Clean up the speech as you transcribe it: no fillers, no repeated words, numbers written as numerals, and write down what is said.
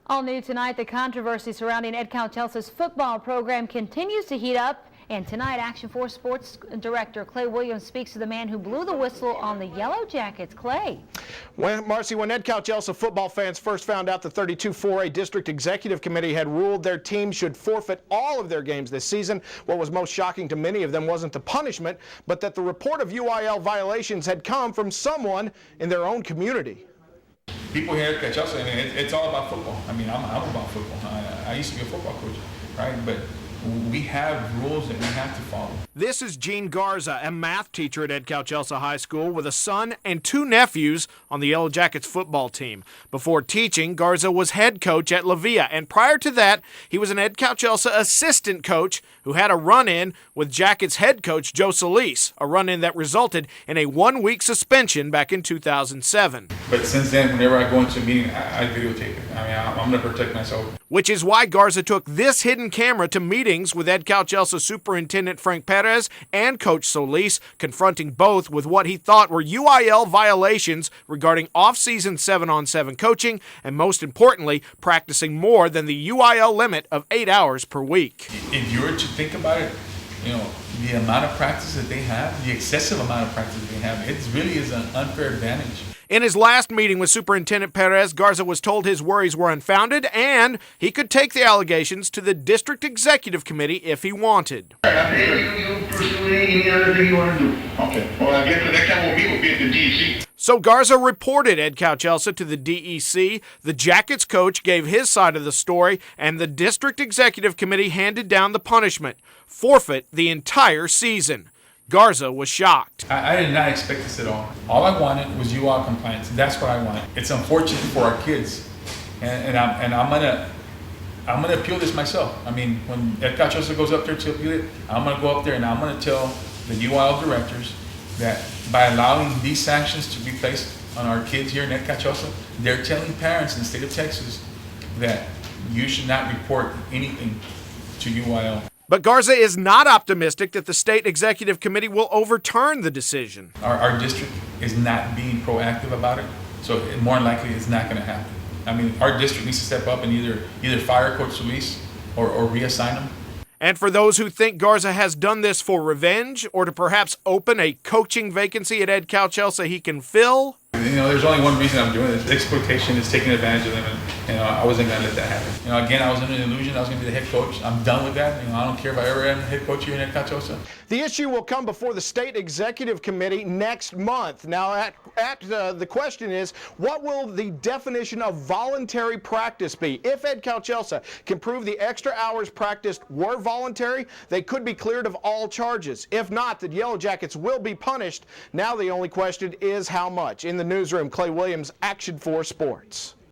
All new tonight, the controversy surrounding Edcouch-Elsa's football program continues to heat up. And tonight, Action 4 Sports Director Clay Williams speaks to the man who blew the whistle on the Yellow Jackets. Clay. Marcy, when Edcouch-Elsa football fans first found out the 32-4A District Executive Committee had ruled their team should forfeit all of their games this season, what was most shocking to many of them wasn't the punishment, but that the report of UIL violations had come from someone in their own community. People here at Edcouch-Elsa, it's all about football. I mean, I'm about football. I used to be a football coach, right? But we have rules that we have to follow. This is Garza, a math teacher at Edcouch-Elsa High School with a son and two nephews on the Yellow Jackets football team. Before teaching, Garza was head coach at La Villa, and prior to that, he was an Edcouch-Elsa assistant coach who had a run-in with Jackets head coach Joe Solis, a run-in that resulted in a one-week suspension back in 2007. But since then, whenever I go into a meeting, I videotape it. I mean, I'm going to protect myself. Which is why Garza took this hidden camera to meetings with Edcouch-Elsa Superintendent Frank Perez and Coach Solis, confronting both with what he thought were UIL violations regarding off-season 7-on-7 coaching and, most importantly, practicing more than the UIL limit of 8 hours per week. If you were to think about it, the amount of practice that they have, the excessive amount of practice that they have, it really is an unfair advantage. In his last meeting with Superintendent Perez, Garza was told his worries were unfounded and he could take the allegations to the District Executive Committee if he wanted. You pursue any other thing you want to do. Okay. Well, I guess the next time we'll meet will be at the DEC. So Garza reported Edcouch-Elsa to the DEC. The Jackets coach gave his side of the story, and the District Executive Committee handed down the punishment: forfeit the entire season. Garza was shocked. I did not expect this at all. All I wanted was UIL compliance. That's what I wanted. It's unfortunate for our kids, and I'm gonna appeal this myself. I mean, when Edcouch-Elsa goes up there to appeal it, I'm gonna go up there and I'm gonna tell the UIL directors that by allowing these sanctions to be placed on our kids here in Edcouch-Elsa, they're telling parents in the state of Texas that you should not report anything to UIL. But Garza is not optimistic that the State Executive Committee will overturn the decision. Our district is not being proactive about it, so more than likely it's not going to happen. I mean, our district needs to step up and either fire Coach Solis or reassign him. And for those who think Garza has done this for revenge or to perhaps open a coaching vacancy at Edcouch-Elsa he can fill, there's only one reason I'm doing this. Exploitation is taking advantage of them, and I wasn't going to let that happen. Again, I was under the illusion I was going to be the head coach. I'm done with that. I don't care if I ever am the head coach here in Edcouch-Elsa. The issue will come before the State Executive Committee next month. Now, the question is, what will the definition of voluntary practice be? If Edcouch-Elsa can prove the extra hours practiced were voluntary, they could be cleared of all charges. If not, the Yellow Jackets will be punished. Now the only question is how much. In the newsroom, Clay Williams, Action 4 Sports.